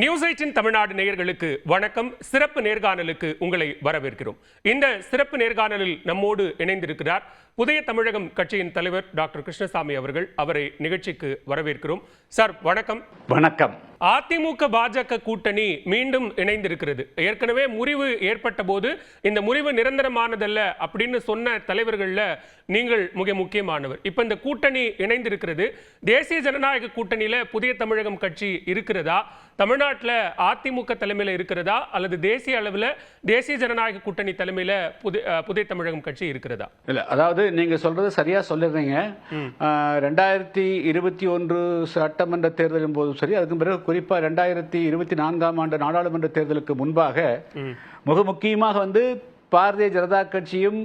News 18 Tamil Nadu நேயர்களுக்கு வணக்கம். சிறப்பு நேர்காணலுக்கு உங்களை வரவேற்கிறோம். இந்த சிறப்பு நேர்காணலில் நம்மோடு இணைந்திருக்கிறார் புதிய தமிழகம் கட்சியின் தலைவர் டாக்டர் கிருஷ்ணசாமி அவர்கள். அவரை நிகழ்ச்சிக்கு வரவேற்கிறோம். சார் வணக்கம். வணக்கம். அதிமுக பாஜக கூட்டணி மீண்டும் இணைந்திருக்கிறது. ஏற்கனவே முறிவு ஏற்பட்ட போது இந்த முறிவு நிரந்தரமானதல்ல அப்படின்னு சொன்ன தலைவர்கள்ல நீங்கள் மிக முக்கியமானவர். இப்ப இந்த கூட்டணி இணைந்திருக்கிறது. தேசிய ஜனநாயக கூட்டணியில புதிய தமிழகம் கட்சி இருக்கிறதா? தமிழ்நாட்டில் அதிமுக தலைமையில் இருக்கிறதா அல்லது தேசிய அளவில் தேசிய ஜனநாயக கூட்டணி தலைமையில் புதிய தமிழகம் கட்சி இருக்கிறதா? இல்ல, அதாவது நீங்க சொல்றது சரியா சொல்லிடுறீங்க. 2021 சட்டமன்ற தேர்தலின் போதும் சரி, அதுக்கு பிறகு குறிப்பா 2024ஆம் ஆண்டு நாடாளுமன்ற தேர்தலுக்கு முன்பாக மிக முக்கியமாக பாரதிய ஜனதா கட்சியும்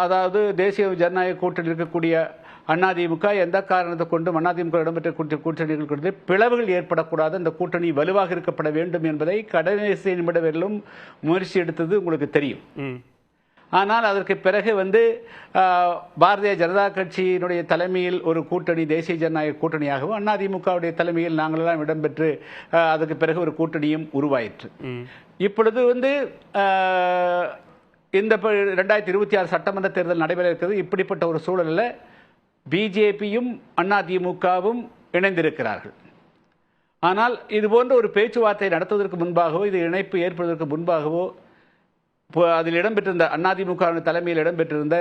அதாவது தேசிய ஜனநாயக கூட்டணி இருக்கக்கூடிய அதிமுக எந்த காரணத்தை கொண்டும் அதிமுக இடம்பெற்ற கூட்டணிகள் கொண்டு பிளவுகள் ஏற்படக்கூடாது, அந்த கூட்டணி வலுவாக இருக்கப்பட வேண்டும் என்பதை கடைசி நிமிடம் முயற்சி எடுத்தது உங்களுக்கு தெரியும். ஆனால் அதற்கு பிறகு பாரதிய ஜனதா கட்சியினுடைய தலைமையில் ஒரு கூட்டணி தேசிய ஜனநாயக கூட்டணியாகவும் அதிமுகவுடைய தலைமையில் நாங்களெல்லாம் இடம்பெற்று அதுக்கு பிறகு ஒரு கூட்டணியும் உருவாயிற்று. இப்பொழுது இந்த 2026 சட்டமன்ற தேர்தல் நடைபெற இருக்கிறது. இப்படிப்பட்ட ஒரு சூழலில் பிஜேபியும் அதிமுகவும் இணைந்திருக்கிறார்கள். ஆனால் இது போன்ற ஒரு பேச்சுவார்த்தை நடத்துவதற்கு முன்பாகவோ, இது இணைப்பு ஏற்படுவதற்கு முன்பாகவோ, அதில் இடம்பெற்றிருந்த அதிமுக தலைமையில் இடம்பெற்றிருந்த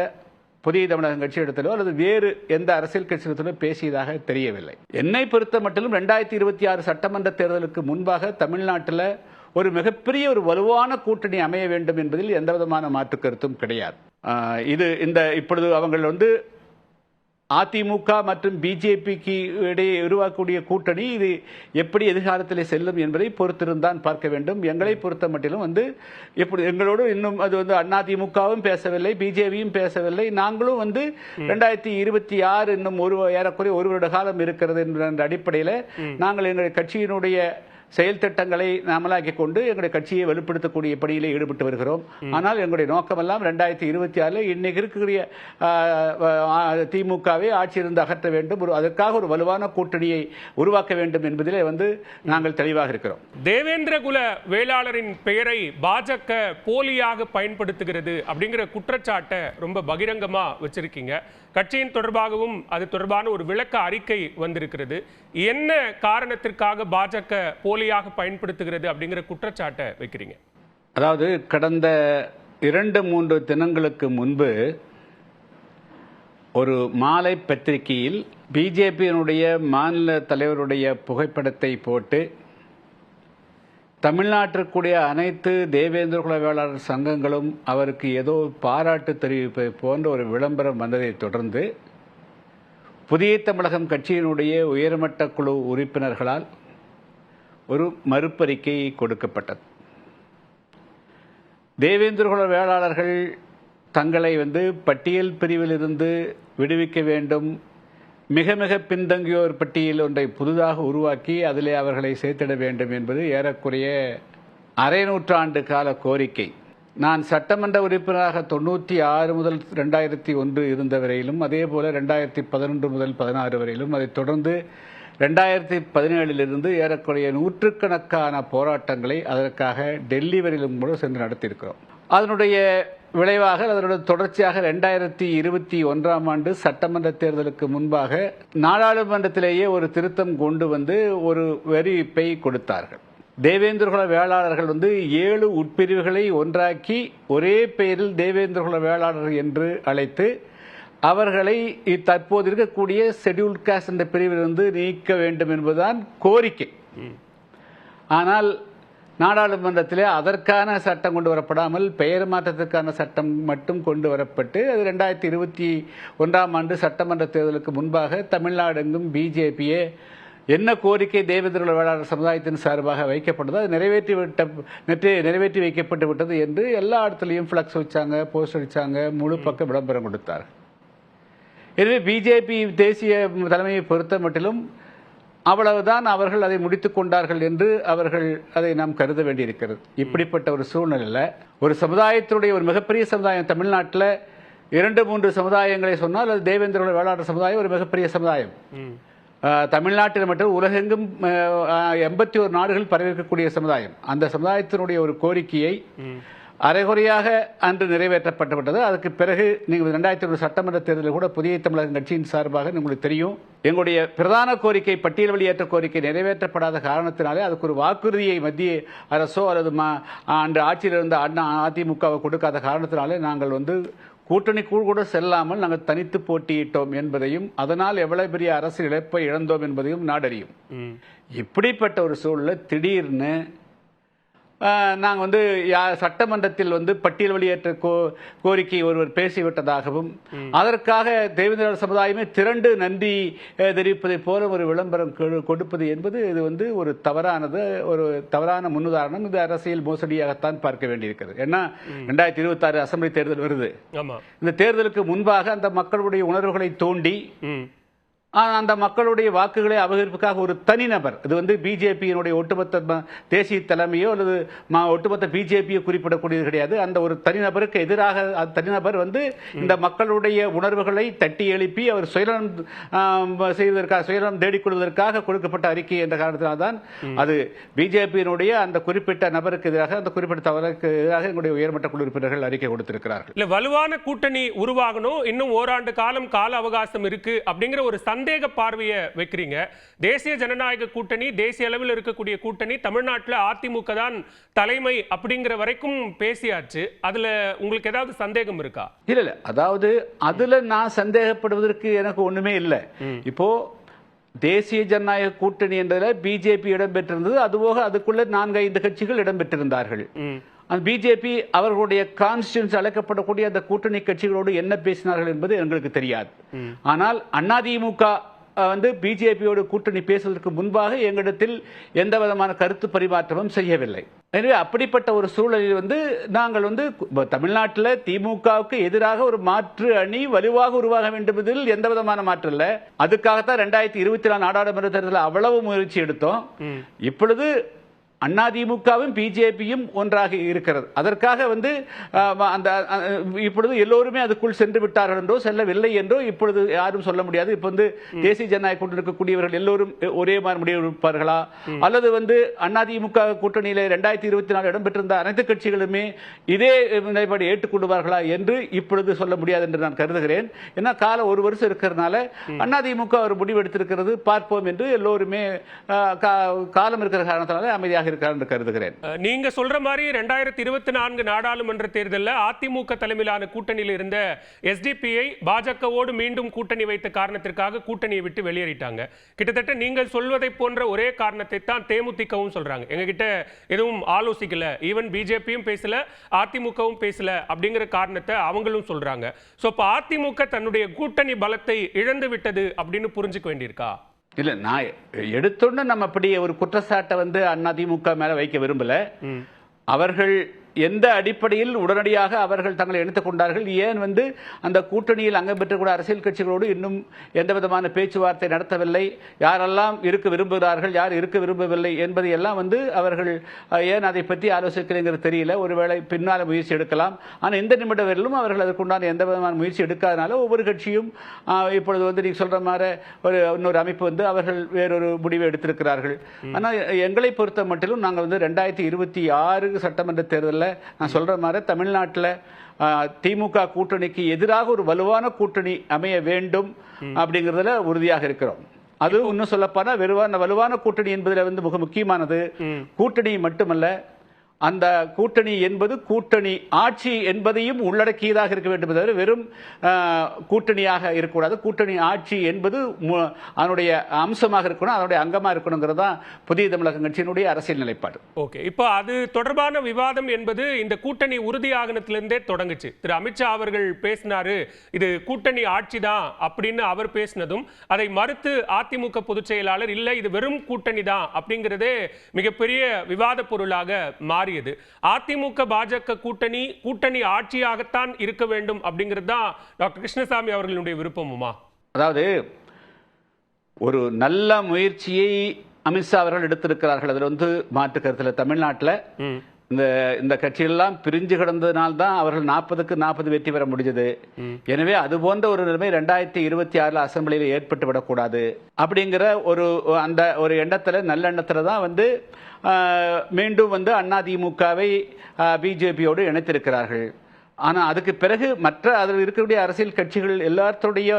புதிய தமிழகம் கட்சியிடத்திலோ அல்லது வேறு எந்த அரசியல் கட்சியிடத்திலோ பேசியதாக தெரியவில்லை. என்னை பொறுத்த மட்டிலும் 2026 சட்டமன்ற தேர்தலுக்கு முன்பாக தமிழ்நாட்டில் ஒரு மிகப்பெரிய ஒரு வலுவான கூட்டணி அமைய வேண்டும் என்பதில் எந்த விதமான மாற்று கருத்தும் கிடையாது. இப்பொழுது அவங்கள் அதிமுக மற்றும் பிஜேபிக்கு இடையே உருவாக்கக்கூடிய கூட்டணி இது எப்படி எதிர்காலத்தில் செல்லும் என்பதை பொறுத்திருந்தான் பார்க்க வேண்டும். எங்களை பொறுத்த மட்டிலும் இப்படி எங்களோடு இன்னும் அது அதிமுகவும் பேசவில்லை, பிஜேபியும் பேசவில்லை. நாங்களும் 2026 இன்னும் ஏறக்குறைய ஒரு வருட காலம் இருக்கிறது என்ற அடிப்படையில் நாங்கள் எங்கள் கட்சியினுடைய செயல் திட்டங்களை அமலாக்கி கொண்டு எங்களுடைய கட்சியை வலுப்படுத்தக்கூடிய பணியிலே ஈடுபட்டு வருகிறோம். ஆனால் எங்களுடைய நோக்கமெல்லாம் 2026 இன்னைக்கு இருக்கக்கூடிய திமுகவை ஆட்சியிலிருந்து அகற்ற வேண்டும், அதற்காக ஒரு வலுவான கூட்டணியை உருவாக்க வேண்டும் என்பதிலே நாங்கள் தெளிவாக இருக்கிறோம். தேவேந்திரகுல வேளாளரின் பெயரை பாஜக போலியாக பயன்படுத்துகிறது அப்படிங்கிற குற்றச்சாட்டை ரொம்ப பகிரங்கமா வச்சிருக்கீங்க. கட்சியின் தொடர்பாகவும் அது தொடர்பான ஒரு விளக்க அறிக்கை வந்திருக்கிறது. என்ன காரணத்திற்காக பாஜக போலியாக பயன்படுத்துகிறது அப்படிங்கிற குற்றச்சாட்டை வைக்கிறீங்க? அதாவது கடந்த 2-3 தினங்களுக்கு முன்பு ஒரு மாலை பத்திரிகையில் பிஜேபியினுடைய மாநில தலைவருடைய புகைப்படத்தை போட்டு தமிழ்நாட்டிற்குரிய அனைத்து தேவேந்திரகுல வேளாளர் சங்கங்களும் அவருக்கு ஏதோ பாராட்டு தெரிவிப்பை போன்ற ஒரு விளம்பரம் வந்ததை தொடர்ந்து புதிய தமிழகம் கட்சியினுடைய உயர்மட்ட குழு உறுப்பினர்களால் ஒரு மறுப்பறிக்கை கொடுக்கப்பட்டது. தேவேந்திரகுல வேளாளர்கள் தங்களை பட்டியல் பிரிவிலிருந்து விடுவிக்க வேண்டும், மிக மிக பின்தங்கியோர் பட்டியல் ஒன்றை புதிதாக உருவாக்கி அதிலே அவர்களை சேர்த்திட வேண்டும் என்பது ஏறக்குறைய அரை நூற்றாண்டு கால கோரிக்கை. நான் சட்டமன்ற உறுப்பினராக 96 முதல் 2001 இருந்த வரையிலும், அதே போல 2011 முதல் 16 வரையிலும், அதைத் தொடர்ந்து 2017 ஏறக்குறைய நூற்றுக்கணக்கான போராட்டங்களை அதற்காக டெல்லி வரையிலும் கூட சென்று நடத்தியிருக்கிறோம். அதனுடைய விளைவாக அதனுடைய தொடர்ச்சியாக 2021ஆம் ஆண்டு சட்டமன்ற தேர்தலுக்கு முன்பாக நாடாளுமன்றத்திலேயே ஒரு திருத்தம் கொண்டு ஒரு அறிவிப்பை கொடுத்தார்கள். தேவேந்திரகுல வேளாளர்கள் 7 உட்பிரிவுகளை ஒன்றாக்கி ஒரே பெயரில் தேவேந்திரகுல வேளாளர் என்று அழைத்து அவர்களை தற்போது இருக்கக்கூடிய ஷெட்யூல்ட் காஸ்ட் என்ற பிரிவிலிருந்து நீக்க வேண்டும் என்பதுதான் கோரிக்கை. ஆனால் நாடாளுமன்றத்திலே அதற்கான சட்டம் கொண்டு வரப்படாமல் பெயர் மாற்றத்திற்கான சட்டம் மட்டும் கொண்டு வரப்பட்டு அது 2021ஆம் ஆண்டு சட்டமன்ற தேர்தலுக்கு முன்பாக தமிழ்நாடு எங்கும் பிஜேபியே என்ன கோரிக்கை தேவேந்திரகுல வேளாளர் சமுதாயத்தின் சார்பாக வைக்கப்பட்டதோ அது நிறைவேற்றி வைக்கப்பட்டு விட்டது என்று எல்லா இடத்துலையும் ஃப்ளக்ஸ் வச்சாங்க, போஸ்டர் வச்சாங்க, முழு பக்க விளம்பரம் கொடுத்தார்கள். எனவே பிஜேபி தேசிய தலைமையை பொறுத்த மட்டிலும் அவ்வளவுதான், அவர்கள் அதை முடித்துக் கொண்டார்கள் என்று அதை நாம் கருத வேண்டியிருக்கிறது. இப்படிப்பட்ட ஒரு சூழ்நிலையில் ஒரு சமுதாயத்தினுடைய ஒரு மிகப்பெரிய சமுதாயம் தமிழ்நாட்டில் 2-3 சமுதாயங்களை சொன்னால் அது தேவேந்திரகுல வேளாளர் சமுதாயம் ஒரு மிகப்பெரிய சமுதாயம். தமிழ்நாட்டில் மட்டும் உலகெங்கும் 81 நாடுகள் பரவிருக்கக்கூடிய சமுதாயம். அந்த சமுதாயத்தினுடைய ஒரு கோரிக்கையை அரைகுறையாக அன்று நிறைவேற்றப்பட்டுவிட்டது. அதுக்கு பிறகு நீங்கள் 2001 சட்டமன்ற தேர்தலில் கூட புதிய தமிழகம் கட்சியின் சார்பாக உங்களுக்கு தெரியும், எங்களுடைய பிரதான கோரிக்கை பட்டியல் வெளியேற்ற கோரிக்கை நிறைவேற்றப்படாத காரணத்தினாலே அதுக்கு ஒரு வாக்குறுதியை மத்திய அரசோ அல்லது அன்று ஆட்சியில் இருந்த அதிமுகவை கொடுக்காத காரணத்தினாலே நாங்கள் கூட்டணிக்குள் கூட செல்லாமல் நாங்கள் தனித்து போட்டியிட்டோம் என்பதையும் அதனால் எவ்வளவு பெரிய அரசு இழப்பை இழந்தோம் என்பதையும் நாடறியும். இப்படிப்பட்ட ஒரு சூழலில் திடீர்னு நாங்கள் சட்டமன்றத்தில் பட்டியல் வெளியேற்ற கோரிக்கை ஒருவர் பேசிவிட்டதாகவும் அதற்காக தேவேந்திர சமுதாயமே திரண்டு நன்றி தெரிவிப்பதை போல ஒரு விளம்பரம் கொடுப்பது என்பது இது ஒரு தவறான முன்னுதாரணம். இது அரசியல் மோசடியாகத்தான் பார்க்க வேண்டியிருக்கிறது. ஏன்னா 2026 அசெம்பிளி தேர்தல் வருது. இந்த தேர்தலுக்கு முன்பாக அந்த மக்களுடைய உணர்வுகளை தோண்டி அந்த மக்களுடைய வாக்குகளை அபகரிப்புக்காக ஒரு தனிநபர், இது பிஜேபியினுடைய ஒட்டுமொத்த தேசிய தலைமையோ அல்லது ஒட்டுமொத்த பிஜேபியோ குறிப்பிடக்கூடியது கிடையாது. அந்த ஒரு தனிநபருக்கு எதிராக தனிநபர் இந்த மக்களுடைய உணர்வுகளை தட்டி எழுப்பி அவர் சுயநலம் செய்வதற்காக, சுயநலம் தேடிக்கொள்வதற்காக கொடுக்கப்பட்ட அறிக்கை என்ற காரணத்தினால்தான் அது பிஜேபியினுடைய அந்த குறிப்பிட்ட நபருக்கு எதிராக, அந்த குறிப்பிட்ட தவறுக்கு எதிராக எங்களுடைய உயர்மட்ட குழு உறுப்பினர்கள் அறிக்கை கொடுத்திருக்கிறார்கள். இல்ல, வலுவான கூட்டணி உருவாகணும், இன்னும் ஓராண்டு காலம் கால அவகாசம் இருக்கு அப்படிங்கிற ஒரு சந்தேக பார்வையை வைக்கிறீங்க. தேசிய ஜனநாயக கூட்டணி, தேசிய அளவில் இருக்கக்கூடிய கூட்டணி, தமிழ்நாட்டில் அதிமுக தான் தலைமை அப்படிங்கிற வரைக்கும் பேசியாச்சு. அதுல உங்களுக்கு ஏதாவது சந்தேகம் இருக்கா? இல்ல, அதாவது அதுல நான் சந்தேகப்படுவதற்கு எனக்கு ஒண்ணுமே இல்லை. இப்போ தேசிய ஜனநாயக கூட்டணி என்றதில் பிஜேபி இடம்பெற்றிருந்தது. அதுபோக அதுக்குள்ள 4-5 கட்சிகள் இடம்பெற்றிருந்தார்கள். அந்த பிஜேபி அவர்களுடைய கான்ஸ்டியூன்ஸ் அழைக்கப்படக்கூடிய அந்த கூட்டணி கட்சிகளோடு என்ன பேசினார்கள் என்பது எங்களுக்கு தெரியாது. ஆனால் அதிமுக பிஜேபியோடு கூட்டணி பேசுவதற்கு முன்பாக எங்களிடத்தில் எந்த விதமான கருத்து பரிமாற்றமும் செய்யவில்லை. எனவே அப்படிப்பட்ட ஒரு சூழலில் நாங்கள் தமிழ்நாட்டில் திமுகவுக்கு எதிராக ஒரு மாற்று அணி வலுவாக உருவாக வேண்டும் என்பதில் எந்த விதமான மாற்றம் இல்லை. அதுக்காகத்தான் 2024 நாடாளுமன்ற தேர்தலில் அவ்வளவு முயற்சி எடுத்தோம். இப்பொழுது அதிமுகவும் பிஜேபியும் ஒன்றாக இருக்கிறது. அதற்காக இப்பொழுது எல்லோருமே அதுக்குள் சென்று விட்டார்கள் என்றோ செல்லவில்லை என்றோ இப்பொழுது யாரும் சொல்ல முடியாது. இப்போ தேசிய ஜனநாயக கூட்டணி இருக்கக்கூடியவர்கள் எல்லோரும் ஒரே மாதிரி முடிவெடுப்பார்களா அல்லது அதிமுக கூட்டணியில் 2024 இடம்பெற்றிருந்த அனைத்து கட்சிகளுமே இதே நிலைப்பாடு ஏற்றுக்கொள்வார்களா என்று இப்பொழுது சொல்ல முடியாது என்று நான் கருதுகிறேன். ஏன்னா காலம் ஒரு வருஷம் இருக்கிறதுனால அதிமுக ஒரு முடிவு எடுத்திருக்கிறது, பார்ப்போம் என்று எல்லோருமே காலம் இருக்கிற காரணத்தினால அமைதியாக கருதுகிறேன். நீங்க சொல்ற மாதிரி 2024 நாடாளுமன்ற தேர்தலில் அதிமுக தலைமையிலான கூட்டணியில் இருந்த எஸ்டிபிஐ பாஜகவோடு மீண்டும் கூட்டணி வைத்த காரணத்திற்காக கூட்டணியை விட்டு வெளியேறிட்டாங்க. கிட்டத்தட்ட நீங்கள் சொல்வதை போன்ற ஒரே காரணத்தை தான் தேமுதிகவும் சொல்றாங்க. எங்க கிட்ட எதுவும் ஆலோசிக்கல, ஈவன் பிஜேபியும் பேசல, அதிமுகவும் பேசல அப்படிங்கிற காரணத்தை அவங்களும் சொல்றாங்க. சோ இப்ப அதிமுக தன்னுடைய கூட்டணி பலத்தை இழந்து விட்டது அப்படின்னு புரிஞ்சுக்க வேண்டியிருக்கா? இல்ல, நான் எடுத்தோன்னு நம்ம அப்படி ஒரு குற்றச்சாட்டை அதிமுக மேல வைக்க விரும்பல. அவர்கள் எந்த அடிப்படையில் உடனடியாக அவர்கள் தங்களை எடுத்துக் கொண்டார்கள், ஏன் அந்த கூட்டணியில் அங்கம் பெற்றக்கூடிய அரசியல் கட்சிகளோடு இன்னும் எந்த விதமான பேச்சுவார்த்தை நடத்தவில்லை, யாரெல்லாம் இருக்க விரும்புகிறார்கள், யார் இருக்க விரும்பவில்லை என்பதை எல்லாம் அவர்கள் ஏன் அதை பற்றி ஆலோசிக்கிறேங்கிறது தெரியல. ஒருவேளை பின்னால் முயற்சி எடுக்கலாம். ஆனால் இந்த நிமிடம் வரையிலும் அவர்கள் அதற்குண்டான எந்த விதமான முயற்சி எடுக்காதனால ஒவ்வொரு கட்சியும் இப்பொழுது நீங்க சொல்ற மாதிரி இன்னொரு அமைப்பு அவர்கள் வேறொரு முடிவை எடுத்திருக்கிறார்கள். ஆனால் எங்களை பொறுத்த மட்டிலும் நாங்கள் 2026 சட்டமன்ற தேர்தலில் நான் சொல்ற மாதிரி தமிழ்நாட்டில் திமுக கூட்டணிக்கு எதிராக ஒரு வலுவான கூட்டணி அமைய வேண்டும் அப்படிங்கிறதுல உறுதியாக இருக்கிறோம். அது இன்னும் சொல்லப்போனா வலுவான கூட்டணி என்பதில் மிக முக்கியமானது கூட்டணி மட்டுமல்ல, அந்த கூட்டணி என்பது கூட்டணி ஆட்சி என்பதையும் உள்ளடக்கியதாக இருக்க வேண்டும். தவிர வெறும் கூட்டணியாக இருக்கக்கூடாது. கூட்டணி ஆட்சி என்பது அதனுடைய அம்சமாக இருக்கணும், அதனுடைய அங்கமாக இருக்கணுங்கிறது தான் புதிய தமிழகம் கட்சியினுடைய அரசியல் நிலைப்பாடு. ஓகே, இப்போ அது தொடர்பான விவாதம் என்பது இந்த கூட்டணி உறுதியாகனத்திலிருந்தே தொடங்குச்சு. திரு அமித்ஷா அவர்கள் பேசினாரு, இது கூட்டணி ஆட்சி தான் அப்படின்னு அவர் பேசினதும் அதை மறுத்து அதிமுக பொதுச் செயலாளர் இல்லை இது வெறும் கூட்டணி தான் அப்படிங்கிறதே மிகப்பெரிய விவாத பொருளாக மாறி. அதிமுக பாஜக கூட்டணி ஆட்சியாகத்தான் இருக்க வேண்டும் அப்படிங்கிறது தான் டாக்டர் கிருஷ்ணசாமி அவர்களுடைய விருப்பமுமா? அதாவது ஒரு நல்ல முயற்சியை அமித்ஷா அவர்கள் எடுத்திருக்கிறார்கள். அதில் மாற்று கருத்தில் தமிழ்நாட்டில் இந்த இந்த கட்சியெல்லாம் பிரிஞ்சு கிடந்ததுனால்தான் அவர்கள் 40க்கு 40 வெற்றி பெற முடிஞ்சது. எனவே அது போன்ற ஒரு நிலைமை 2026 அசெம்பிளியில் ஏற்பட்டு விடக்கூடாது அப்படிங்கிற ஒரு எண்ணத்துல நல்லெண்ணத்துல தான் வந்து மீண்டும் வந்து அதிமுகவை பிஜேபியோடு இணைத்திருக்கிறார்கள். ஆனால் அதுக்கு பிறகு மற்ற அதில் இருக்கக்கூடிய அரசியல் கட்சிகள் எல்லாத்துடைய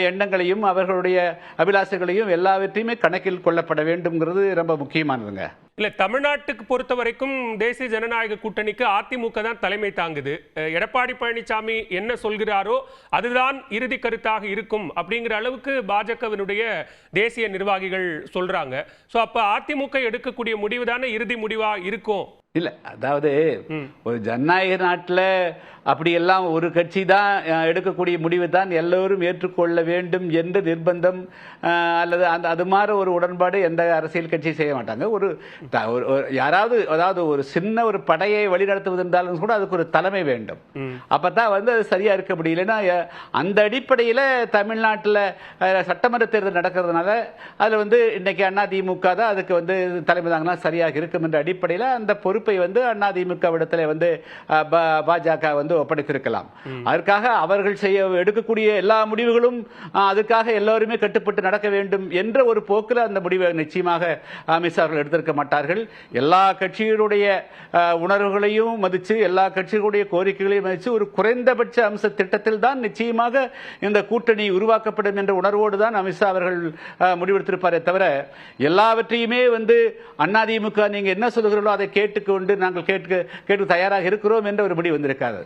எண்ணங்களையும் அவர்களுடைய அபிலாஷைகளையும் எல்லாவற்றையுமே கணக்கில் கொள்ளப்பட வேண்டும்ங்கிறது ரொம்ப முக்கியமானதுங்க. இல்ல, தமிழ்நாட்டுக்கு பொறுத்த வரைக்கும் தேசிய ஜனநாயக கூட்டணிக்கு அதிமுக தான் தலைமை தாங்குது. எடப்பாடி பழனிசாமி என்ன சொல்கிறாரோ அதுதான் இறுதி கருத்தாக இருக்கும் அப்படிங்கிற அளவுக்கு பாஜகவினுடைய தேசிய நிர்வாகிகள் சொல்றாங்க. சோ அப்ப அதிமுக எடுக்கக்கூடிய முடிவு தானே இறுதி முடிவா இருக்கும். இல்ல, அதாவது ஒரு ஜனநாயக நாட்டில் அப்படியெல்லாம் ஒரு கட்சி தான் எடுக்கக்கூடிய முடிவு தான் எல்லோரும் ஏற்றுக்கொள்ள வேண்டும் என்ற நிர்பந்தம் அல்லது அது மாதிரி ஒரு உடன்பாடு எந்த அரசியல் கட்சி செய்ய மாட்டாங்க. யாராவது அதாவது ஒரு சின்ன ஒரு படையை வழிநடத்துவது இருந்தாலும் கூட அதுக்கு ஒரு தலைமை வேண்டும். அப்பதான் வந்து அது சரியா இருக்க முடியலன்னா அந்த அடிப்படையில் தமிழ்நாட்டில் சட்டமன்ற தேர்தல் நடக்கிறதுனால அதில் வந்து இன்னைக்கு அதிமுக தான் அதுக்கு வந்து தலைமை தாங்கன்னா சரியாக இருக்கும் என்ற அடிப்படையில் அந்த பொறுப்பை வந்து அதிமுகவிடத்தில் வந்து பாஜக வந்து ஒப்படைத்திருக்கலாம். அதற்காக அவர்கள் எடுக்கக்கூடிய எல்லா முடிவுகளும் அதுக்காக எல்லோருமே கட்டுப்பட்டு நடக்க வேண்டும் என்ற ஒரு போக்கில் அந்த முடிவை நிச்சயமாக அமித்ஷா அவர்கள் எடுத்திருக்க மாட்டார்கள். எல்லா கட்சிகளுடைய உணர்வுகளையும் மதித்து எல்லா கட்சிகளுடைய கோரிக்கைகளையும் மதித்து ஒரு குறைந்தபட்ச அம்ச திட்டத்தில் தான் நிச்சயமாக இந்த கூட்டணி உருவாக்கப்படும் என்ற உணர்வோடு தான் அமித்ஷா அவர்கள் முடிவெடுத்திருப்பாரே தவிர எல்லாவற்றையுமே வந்து அதிமுக நீங்க என்ன சொல்லுகிறீர்களோ அதை கேட்டுக்கொண்டு நாங்கள் கேட்க தயாராக இருக்கிறோம் என்ற ஒரு முடிவு வந்திருக்காது.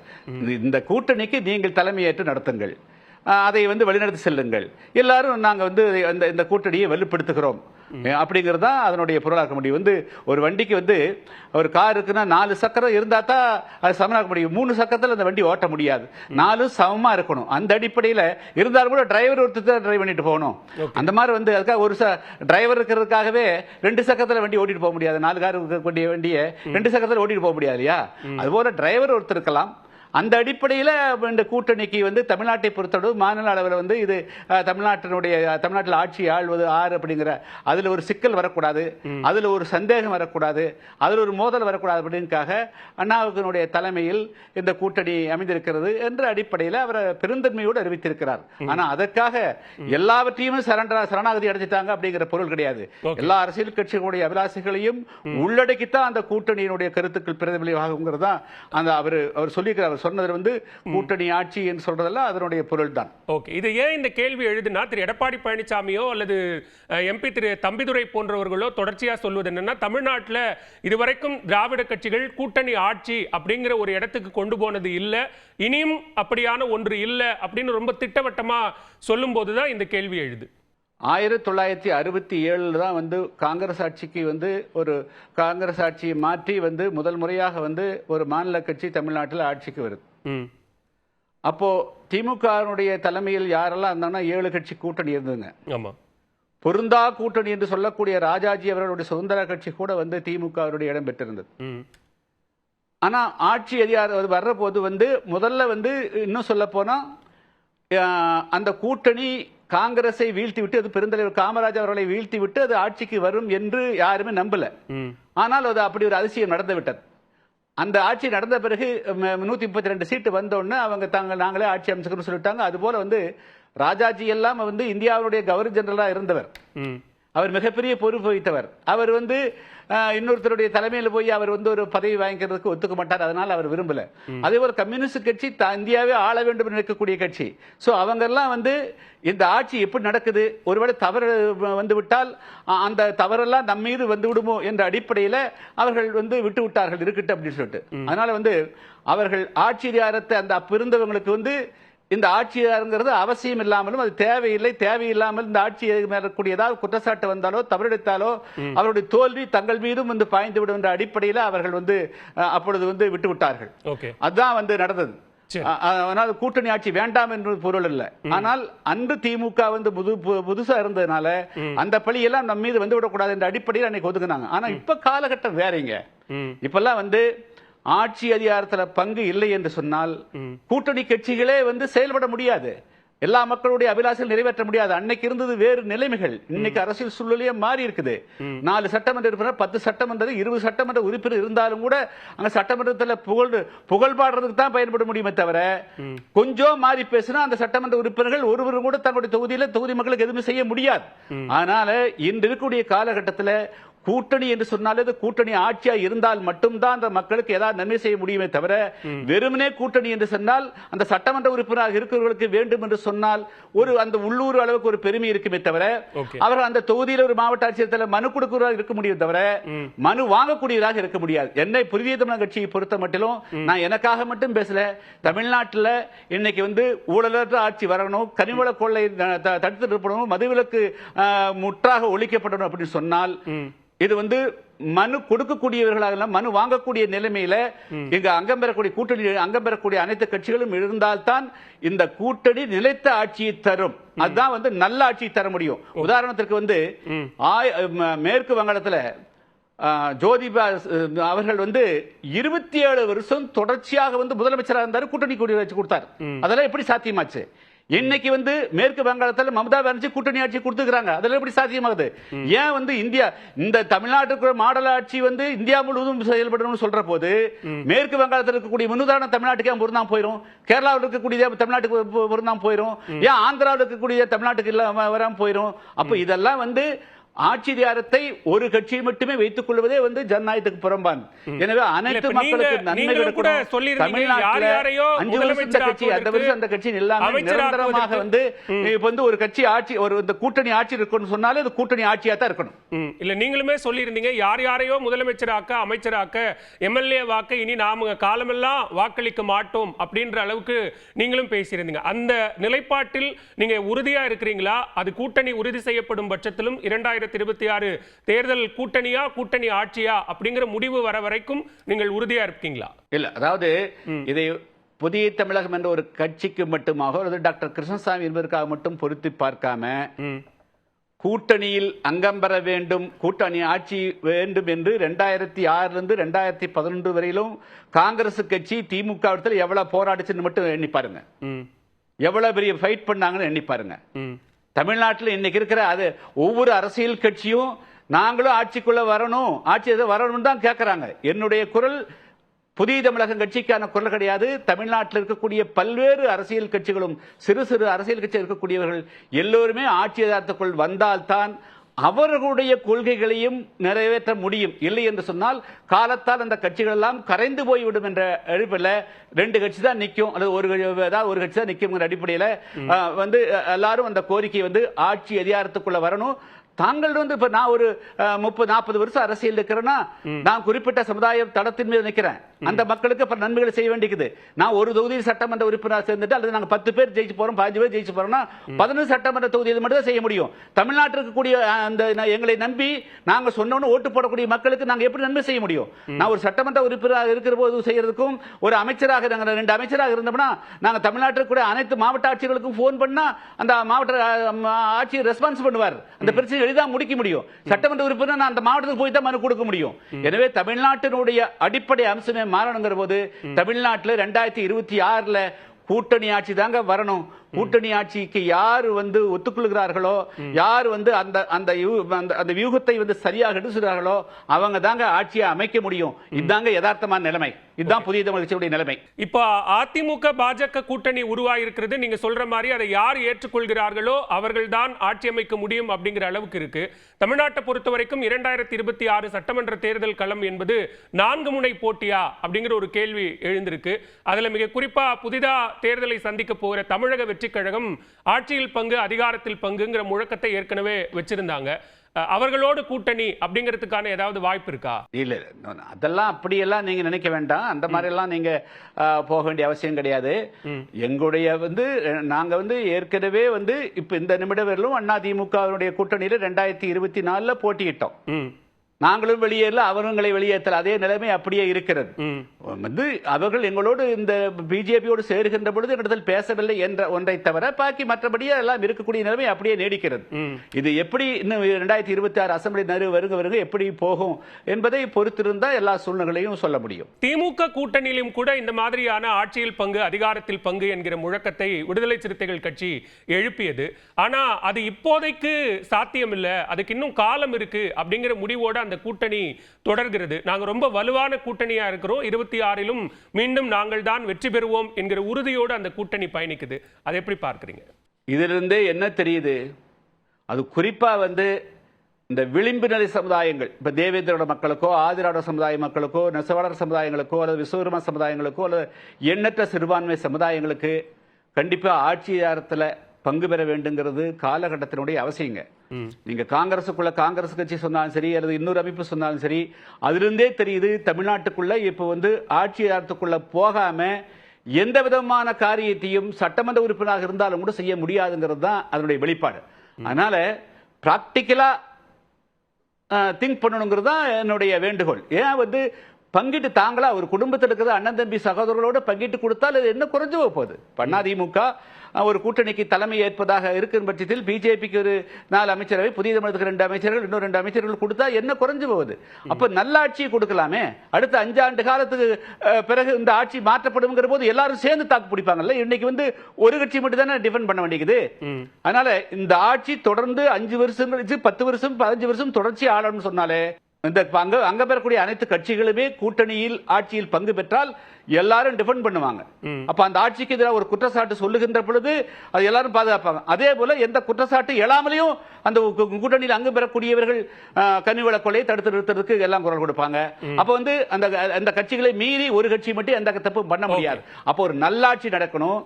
இந்த கூட்டணிக்கு நீங்கள் தலைமையேற்று நடத்துங்கள், அதை வந்து வழிநடத்தி செல்லுங்கள், எல்லாரும் நாங்கள் வந்து இந்த கூட்டணியை வலுப்படுத்துகிறோம் அப்படிங்கிறது தான் அதனுடைய பொருளாக்க முடியும். வந்து ஒரு வண்டிக்கு வந்து ஒரு கார் இருக்குன்னா 4 சக்கரம் இருந்தா தான் அது சமனாக்க முடியும். 3 சக்கரத்தில் அந்த வண்டி ஓட்ட முடியாது. 4 சமமா இருக்கணும். அந்த அடிப்படையில் இருந்தாலும் கூட டிரைவர் ஒருத்தர் டிரைவ் பண்ணிட்டு போகணும். அந்த மாதிரி வந்து அதுக்காக ஒரு டிரைவர் இருக்கிறதுக்காகவே 2 சக்கரத்தில் வண்டி ஓட்டிட்டு போக முடியாது. 4 கார் இருக்கக்கூடிய வண்டியை 2 சக்கரத்தில் ஓட்டிட்டு போக முடியாது இல்லையா? அதுபோல டிரைவர் ஒருத்தர் இருக்கலாம். அந்த அடிப்படையில் இந்த கூட்டணிக்கு வந்து தமிழ்நாட்டை பொறுத்தளவு மாநில அளவில் வந்து இது தமிழ்நாட்டில் ஆட்சி ஆள்வது ஆறு அப்படிங்கிற அதில் ஒரு சிக்கல் வரக்கூடாது, அதில் ஒரு சந்தேகம் வரக்கூடாது, அதில் ஒரு மோதல் வரக்கூடாது அப்படின்னுக்காக அண்ணாவுடைய தலைமையில் இந்த கூட்டணி அமைந்திருக்கிறது என்ற அடிப்படையில் அவர் பெருந்தன்மையோடு அறிவித்திருக்கிறார். ஆனால் அதற்காக எல்லாவற்றையும் சரணாகதி அடைஞ்சிட்டாங்க அப்படிங்கிற பொருள் கிடையாது. எல்லா அரசியல் கட்சிகளுடைய அபிலாஷைகளையும் உள்ளடக்கித்தான் அந்த கூட்டணியினுடைய கருத்துக்கள் பிரதிபலிவாகுங்கிறது தான் அந்த அவர் சொல்லியிருக்கிறார். சொன்னது வந்து கூட்டணி ஆட்சி என்று சொல்றதல்ல, அதனுடைய பொருள் தான். ஓகே, இது ஏன் இந்த கேள்வி எழுதுனா திரு எடப்பாடி பழனிசாமியோ அல்லது எம்பி திரு தம்பிதுரை போன்றவர்களோ தொடர்ச்சியா சொல்வது என்னன்னா, தமிழ்நாட்டில் இதுவரைக்கும் திராவிட கட்சிகள் கூட்டணி ஆட்சி அப்படிங்கிற ஒரு இடத்துக்கு கொண்டு போனது இல்லை, இனியும் அப்படியான ஒன்று இல்லை அப்படின்னு ரொம்ப திட்டவட்டமா சொல்லும் போதுதான் இந்த கேள்வி எழுது. 1967 தான் வந்து காங்கிரஸ் ஆட்சிக்கு வந்து ஒரு காங்கிரஸ் ஆட்சியை மாற்றி வந்து முதல் முறையாக வந்து ஒரு மாநில கட்சி தமிழ்நாட்டில் ஆட்சிக்கு வருது. அப்போ திமுகவுடைய தலைமையில் யாரெல்லாம் இருந்தாங்கன்னா 7 கட்சி கூட்டணி இருந்ததுங்க. ஆமா, பொருந்தா கூட்டணி என்று சொல்லக்கூடிய ராஜாஜி அவர்களுடைய சுதந்திர கட்சி கூட வந்து திமுகவுடைய இடம் பெற்றிருந்தது. ஆனா ஆட்சி அதிகாரம் வர்ற போது வந்து முதல்ல வந்து இன்னும் சொல்ல போனா அந்த கூட்டணி காங்கிரஸை வீழ்த்தி விட்டு அது பெருந்தலைவர் காமராஜ் அவர்களை வீழ்த்தி விட்டு அது ஆட்சிக்கு வரும் என்று யாருமே நம்பல. ஆனால் அது அப்படி ஒரு அதிசயம் நடந்து விட்டது. அந்த ஆட்சி நடந்த பிறகு 132 சீட்டு வந்தோடனே அவங்க நாங்களே ஆட்சி அமைச்சுக்கணும்னு சொல்லிட்டாங்க. அதுபோல வந்து ராஜாஜி எல்லாம் வந்து இந்தியாவுடைய கவர்னர் ஜெனரலா இருந்தவர், அவர் மிகப்பெரிய பொறுப்பு வகித்தவர். அவர் வந்து இன்னொருத்தருடைய தலைமையில் போய் அவர் வந்து ஒரு பதவி வாங்கிக்கிறதுக்கு ஒத்துக்க மாட்டார், அதனால அவர் விரும்பல. அதே போல கம்யூனிஸ்ட் கட்சி இந்தியாவே ஆள வேண்டும் என்று நிற்கக்கூடிய கட்சி. சோ அவங்க எல்லாம் வந்து இந்த ஆட்சி எப்படி நடக்குது, ஒருவேளை தவறு வந்து விட்டால் அந்த தவறெல்லாம் நம்ம மீது வந்து விடுமோ என்ற அடிப்படையில் அவர்கள் வந்து விட்டு விட்டார்கள் இருக்கட்டும் அப்படின்னு சொல்லிட்டு. அதனால வந்து அவர்கள் ஆட்சி அதிகாரத்தை அந்த அப்ப இருந்தவங்களுக்கு வந்து இந்த ஆட்சியாளருங்கிறது அவசியம் இல்லாமலும் அது தேவையில்லாமல் இந்த ஆட்சி மேற்கூடிய ஏதாவது குற்றச்சாட்டு வந்தாலோ தவறெடுத்தாலோ அவருடைய தோல்வி தங்கள் மீதும் வந்து பாய்ந்து விடும் என்ற அடிப்படையில் அவர்கள் வந்து அப்பொழுது வந்து விட்டு விட்டார்கள். அதுதான் வந்து நடந்தது. அதனால கூட்டணி ஆட்சி வேண்டாம் என்று பொருள் இல்லை. ஆனால் அன்று திமுக வந்து புதுசா இருந்ததுனால அந்த பழியெல்லாம் நம்ம மீது வந்து விடக்கூடாது என்ற அடிப்படையில் அன்னைக்கு ஒதுக்குனாங்க. ஆனா இப்ப காலகட்டம் வேறீங்க. இப்பெல்லாம் வந்து ஆட்சி அதிகாரத்தில் பங்கு இல்லை என்று சொன்னால் கூட்டணி கட்சிகளே வந்து செயல்பட முடியாது. எல்லா மக்களுடைய அபிலாஷைகள் நிறைவேற்ற முடியாது. அன்னைக்கு இருந்தது வேறு நிலைமைகள். இன்னைக்கு அரசியல் சூழ்நிலையே மாறி இருக்குது. 4 சட்டமன்ற உறுப்பினர், 10 சட்டமன்ற, 20 சட்டமன்ற உறுப்பினர் இருந்தாலும் கூட அங்க சட்டமன்றத்தில் புகழ் பாடுறதுக்கு தான் பயன்பட முடியுமே தவிர கொஞ்சம் மாறி பேசினா அந்த சட்டமன்ற உறுப்பினர்கள் ஒருவரும் கூட தங்களுடைய தொகுதி மக்களுக்கு எதுவுமே செய்ய முடியாது. அதனால இன்று இருக்கக்கூடிய காலகட்டத்தில் கூட்டணி என்று சொன்னாலே கூட்டணி ஆட்சியா இருந்தால் மட்டும்தான் அந்த மக்களுக்கு ஏதாவது நன்மை செய்ய முடியுமே தவிர வெறுமனே கூட்டணி என்று சொன்னால் அந்த சட்டமன்ற உறுப்பினராக இருக்கிறவர்களுக்கு வேண்டும் என்று சொன்னால் அந்த உள்ளூர் அளவுக்கு ஒரு பெருமை இருக்குமே தவிர அவர்கள் அந்த தொகுதியில் ஒரு மாவட்ட ஆட்சியர் மனு கொடுக்கிறவராக இருக்க முடியும் தவிர மனு வாங்கக்கூடியவராக இருக்க முடியாது. என்னை புதிய தமிழக கட்சியை பொறுத்த மட்டிலும் நான் எனக்காக மட்டும் பேசல. தமிழ்நாட்டில் இன்னைக்கு ஊழலற்ற ஆட்சி வரணும், கனிவள கொள்ளை தடுத்து நிறுத்தணும், மதுவிலக்கு முற்றாக ஒழிக்கப்படணும் அப்படின்னு சொன்னால் இது மனு கொடுக்கக்கூடியவர்களாக மனு வாங்கக்கூடிய நிலைமையில இங்க அங்கம் பெறக்கூடிய கூட்டணி அங்கம் பெறக்கூடிய அனைத்து கட்சிகளும் இருந்தால்தான் இந்த கூட்டணி நிலைத்த ஆட்சியை தரும். அதுதான் நல்ல ஆட்சியை தர முடியும். உதாரணத்திற்கு மேற்கு வங்காளத்தில் ஜோதிபா அவர்கள் 27 வருஷம் தொடர்ச்சியாக முதலமைச்சராக இருந்தார், கூட்டணி கூடி வச்சு கொடுத்தார். அதெல்லாம் எப்படி சாத்தியமாச்சு? இன்னைக்கு மேற்கு வங்காளத்தில் மம்தா பானர்ஜி கூட்டணி ஆட்சி கொடுத்துக்கிறாங்க. அதெல்லாம் எப்படி சாத்தியமாகுது? ஏன் இந்தியா இந்த தமிழ்நாட்டுக்கு மாடல் ஆட்சி இந்தியா முழுவதும் செயல்படணும்னு சொல்ற போது மேற்கு வங்காளத்தில் இருக்கக்கூடிய முன்னுதாரணம் தமிழ்நாட்டுக்கு பொருந்தாம போயிடும், கேரளாவில் இருக்கக்கூடிய தமிழ்நாட்டுக்கு பொருந்தாம போயிடும், ஏன் ஆந்திராவில் இருக்கக்கூடிய தமிழ்நாட்டுக்கு இல்லாம வராம போயிடும். அப்ப இதெல்லாம் ஆட்சி அதிகாரத்தை ஒரு கட்சியை மட்டுமே வைத்துக் கொள்வதே ஜனநாயகத்துக்கு புறம்பான். எனவே அனைத்து மக்களுக்கு நன்மை கிடைக்கணும். தமிழ்நாட்டில் 5 வருஷம் இந்த கட்சி, அந்த வருஷம் அந்த கட்சி இல்லாம நிரந்தரமாக ஒரு கட்சி ஆட்சி ஒரு கூட்டணி ஆட்சி இருக்குன்னு சொன்னாலே அது கூட்டணி ஆட்சியா தான் இருக்கணும். இல்ல நீங்களுமே சொல்லி இருந்தீங்க யாரையோ முதலமைச்சராக்க அமைச்சராக்க எம்எல்ஏ வாக்க இனி நாம காலமெல்லாம் வாக்களிக்க மாட்டோம் அப்படின்ற அளவுக்கு நீங்களும் பேசியிருந்தீங்க. அந்த நிலைப்பாட்டில் நீங்க உறுதியா இருக்கிறீங்களா? அது கூட்டணி உறுதி செய்யப்படும் பட்சத்திலும் 2026 தேர்தல் கூட்டணியா கூட்டணி ஆட்சியா அப்படிங்கிற முடிவு வர வரைக்கும் நீங்கள் உறுதியா இருக்கீங்களா? இல்ல, அதாவது இதை புதிய தமிழகம் என்ற ஒரு கட்சிக்கு மட்டுமாக டாக்டர் கிருஷ்ணசாமி என்பதற்காக மட்டும் பொருத்தி பார்க்காம கூட்டணியில் அங்கம் பெற வேண்டும், கூட்டணி ஆட்சி வேண்டும் என்று 2006 2011 வரையிலும் காங்கிரஸ் கட்சி திமுக எவ்வளவு போராடிச்சுன்னு மட்டும் எண்ணி பாருங்க. எவ்வளவு பெரிய ஃபைட் பண்ணாங்கன்னு எண்ணி பாருங்க. தமிழ்நாட்டில் இன்னைக்கு இருக்கிற அது ஒவ்வொரு அரசியல் கட்சியும் நாங்களும் ஆட்சிக்குள்ள வரணும், ஆட்சி வரணும் தான் கேட்கறாங்க. என்னுடைய குரல் புதிய தமிழகம் கட்சிக்கான குரல் கிடையாது. தமிழ்நாட்டில் இருக்கக்கூடிய பல்வேறு அரசியல் கட்சிகளும் சிறு சிறு அரசியல் கட்சி இருக்கக்கூடியவர்கள் எல்லோருமே ஆட்சி அதிகாரத்துக்குள் வந்தால்தான் அவர்களுடைய கொள்கைகளையும் நிறைவேற்ற முடியும். இல்லை என்று சொன்னால் காலத்தால் அந்த கட்சிகள் எல்லாம் கரைந்து போய்விடும் என்ற அடிப்படையில் 2 கட்சி தான் நிற்கும், அல்லது ஒரு கட்சி தான் நிற்கும் அடிப்படையில் எல்லாரும் அந்த கோரிக்கை ஆட்சி அதிகாரத்துக்குள்ள வரணும். தாங்கள் இப்ப நான் ஒரு 30-40 வருஷம் அரசியல் இருக்கிறேன்னா நான் குறிப்பிட்ட சமுதாய தளத்தின் மீது நிற்கிறேன். அந்த மக்களுக்கு நன்மைகளை செய்ய வேண்டியது. நான் ஒரு தொகுதியில் சட்டமன்ற உறுப்பினர் சேர்ந்துட்டு அல்லது நாங்கள் 10 பேர் ஜெயிச்சு போறோம், 15 பேர் ஜெயிச்சு போறோம்னா 11 சட்டமன்ற தொகுதியில் மட்டும் தான் செய்ய முடியும். தமிழ்நாட்டில் இருக்கக்கூடிய அந்த எங்களை நம்பி நாங்க சொன்னோன்னு ஓட்டு போடக்கூடிய மக்களுக்கு நாங்க எப்படி நன்மை செய்ய முடியும்? நான் ஒரு சட்டமன்ற உறுப்பினராக இருக்கிற போது செய்யறதுக்கும் ஒரு அமைச்சராக நாங்கள் 2 அமைச்சராக இருந்தோம்னா நாங்க தமிழ்நாட்டில் கூட அனைத்து மாவட்ட ஆட்சிகளுக்கும் போன் பண்ணா அந்த மாவட்ட ஆட்சி ரெஸ்பான்ஸ் பண்ணுவார். அந்த பிரச்சனை எளிதாக முடிக்க முடியும். சட்டமன்ற உறுப்பினர் அந்த மாவட்டத்துக்கு போய் தான் மனு கொடுக்க முடியும். எனவே தமிழ்நாட்டினுடைய அடிப்படை அம்சமே மாறணுங்கிற போது தமிழ்நாட்டில் 2026 கூட்டணி ஆட்சி தாங்க வரணும். கூட்டணி ஆட்சிக்கு யார் ஒத்துக்கொள்கிறார்களோ, யார் அந்த வியூகத்தை சரியாக எடுத்துகிறார்களோ அவங்க தாங்க ஆட்சியை அமைக்க முடியும். இதுதாங்க யதார்த்தமான நிலைமை. இதுதான் புதிய தமிழகத்தினுடைய நிலைமை. இப்ப அதிமுக பாஜக கூட்டணி உருவாயிருக்கிறது. நீங்க சொல்ற மாதிரி அதை யார் ஏற்றுக்கொள்கிறார்களோ அவர்கள் தான் ஆட்சி அமைக்க முடியும் அப்படிங்கிற அளவுக்கு இருக்கு. தமிழ்நாட்டை பொறுத்த வரைக்கும் 2026 சட்டமன்ற தேர்தல் களம் என்பது 4 முனை போட்டியா அப்படிங்கிற ஒரு கேள்வி எழுந்திருக்கு. அதுல மிக குறிப்பா புதிதா தேர்தலை சந்திக்க போகிற தமிழக வெற்றி கழகம் ஆட்சியில் பங்கு அதிகாரத்தில் பங்குங்கிற முழக்கத்தை ஏற்கனவே வச்சிருந்தாங்க. அவர்களோடு கூட்டணி அப்படிங்கிறதுக்கான ஏதாவது வாய்ப்பு இருக்கா? இல்ல, அதெல்லாம் அப்படியெல்லாம் நீங்க நினைக்க வேண்டாம். அந்த மாதிரி எல்லாம் நீங்க போக வேண்டிய அவசியம் கிடையாது. எங்களுடைய நாங்க ஏற்கனவே இப்ப இந்த நிமிடம் வரலும் அதிமுக கூட்டணியில 2024 போட்டியிட்டோம். நாங்களும் வெளியேறல, அவர்களை வெளியேற்றல. அதே நிலைமை அப்படியே இருக்கிறது. வந்து அவர்கள் எங்களோடு இந்த பிஜேபியோடு சேருகின்ற பொழுது இடத்தில் பேசவில்லை என்ற ஒன்றை தவிர பாக்கி மற்றபடியே எல்லாம் இருக்கக்கூடிய நிலைமை அப்படியே நீடிக்கிறது. இது எப்படி இன்னும் 2026 அசெம்பிளி வருக எப்படி போகும் என்பதை பொறுத்திருந்தா எல்லா சூழ்நிலையும் சொல்ல முடியும். திமுக கூட்டணியிலும் கூட இந்த மாதிரியான ஆட்சியில் பங்கு, அதிகாரத்தில் பங்கு என்கிற முழக்கத்தை விடுதலை சிறுத்தைகள் கட்சி எழுப்பியது. ஆனா அது இப்போதைக்கு சாத்தியமில்லை, அதுக்கு இன்னும் காலம் இருக்கு அப்படிங்கிற முடிவோட அந்த கூட்டணி தொடர்கிறது. நாங்க ரொம்ப வலுவான கூட்டணியா இருக்கிறோம், 26லும் மீண்டும் நாங்கள் தான் வெற்றி பெறுவோம் என்கிற உறுதியோடு அந்த கூட்டணி பயணிக்குது. அதை எப்படி பார்க்கிறீங்க? இதிலிருந்தே என்ன தெரியுது, அது குறிப்பா வந்து இந்த விளிம்பு நிலை சமுதாயங்கள், இப்ப தேவேந்திரோட மக்களுக்கோ, ஆதிராட சமுதாய மக்களுக்கோ, நெசவாளர் சமுதாயங்களுக்கோ, அல்லது விஸ்வகர்ம சமுதாயங்களுக்கோ, அல்லது எண்ணற்ற சிறுபான்மை சமுதாயங்களுக்கு கண்டிப்பா ஆட்சி அதிகாரத்தில் பங்கு பெற வேண்டுங்கிறது காலகட்டத்தினுடைய அவசியங்க. நீங்க காங்கிரசுக்குள்ள காங்கிரஸ் கட்சி சொன்னாலும் சரி, அல்லது இன்னொரு அமைப்பு சொன்னாலும் சரி, அதிலிருந்தே தெரியுது தமிழ்நாட்டுக்குள்ள இப்ப வந்து ஆட்சி அதிகாரத்துக்குள்ள போகாம எந்த விதமான காரியத்தையும் சட்டமன்ற உறுப்பினராக இருந்தாலும் கூட செய்ய முடியாதுங்கிறது தான் அதனுடைய வெளிப்பாடு. அதனால பிராக்டிக்கலா திங்க் பண்ணணுங்கிறது தான் என்னுடைய வேண்டுகோள். ஏன் வந்து பங்கிட்டு தாங்களா ஒரு குடும்பத்தில் இருக்கிற அண்ணன் தம்பி சகோதரர்களோட பங்கிட்டு கொடுத்தால் அது என்ன குறைஞ்சு போகுது? அதிமுக ஒரு கூட்டணிக்கு தலைமை ஏற்பதாக இருக்கும் பட்சத்தில் பிஜேபிக்கு ஒரு 4 அமைச்சரவை, புதிய தமிழகத்துக்கு 2 அமைச்சர்கள், இன்னும் 2 அமைச்சர்கள் கொடுத்தா என்ன குறைஞ்சு போகுது? அப்ப நல்ல ஆட்சியை கொடுக்கலாமே. அடுத்த 5 ஆண்டு காலத்துக்கு பிறகு இந்த ஆட்சி மாற்றப்படுங்கிற போது எல்லாரும் சேர்ந்து தாக்கு பிடிப்பாங்கல்ல. இன்னைக்கு வந்து ஒரு கட்சி மட்டும் தானே டிஃபெண்ட் பண்ண வேண்டியது. அதனால இந்த ஆட்சி தொடர்ந்து 5 வருஷம் கழிச்சு 10 வருஷம் 15 வருஷம் தொடர்ச்சி ஆளணும்னு சொன்னாலே இந்த அங்க பெறக்கூடிய அனைத்து கட்சிகளுமே கூட்டணியில் ஆட்சியில் பங்கு பெற்றால் எல்லாரும் டிஃபெண்ட் பண்ணுவாங்க. அப்ப அந்த ஆட்சிக்கு எதிராக ஒரு குற்றச்சாட்டு சொல்லுகின்ற பொழுது அது எல்லாரும் பாதுகாப்பாங்க. அதே போல எந்த குற்றச்சாட்டு எழாமலையும் அந்த கூட்டணியில் அங்கு பெறக்கூடியவர்கள் கனிவள கொலையை தடுத்து நிறுத்துறதுக்கு எல்லாம் குரல் கொடுப்பாங்க. அப்ப வந்து அந்த கட்சிகளை மீறி ஒரு கட்சி மட்டும் எந்த தப்பு பண்ண முடியாது. அப்போ ஒரு நல்லாட்சி நடக்கணும்,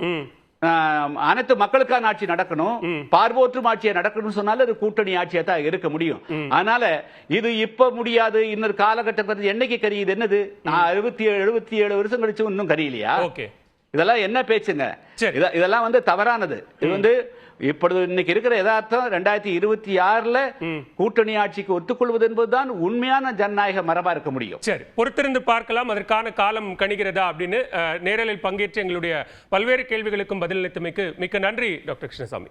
அனைத்து மக்களுக்கான ஆட்சி நடக்கணும், பார்வோற்றும் ஆட்சியை நடக்கணும் சொன்னாலும் அது கூட்டணி ஆட்சியா தான் இருக்க முடியும். அதனால இது இப்ப முடியாது, இன்னொரு காலகட்டத்தில் என்னைக்கு கரியுது? என்னது 67 வருஷம் கழிச்சு இன்னும் கரியலையா? இதெல்லாம் என்ன பேச்சுங்க? இதெல்லாம் வந்து தவறானது. இது வந்து இப்பொழுது இன்னைக்கு இருக்கிற யதார்த்தம் 2026ல கூட்டணி ஆட்சிக்கு ஒத்துக்கொள்வது என்பதுதான் உண்மையான ஜனநாயக மரபா இருக்க முடியும். சரி, பொறுத்திருந்து பார்க்கலாம் அதற்கான காலம் கணிகிறதா அப்படின்னு. நேரலில் பங்கேற்று எங்களுடைய பல்வேறு கேள்விகளுக்கும் பதிலளித்தமைக்கு மிக்க நன்றி டாக்டர் கிருஷ்ணசாமி.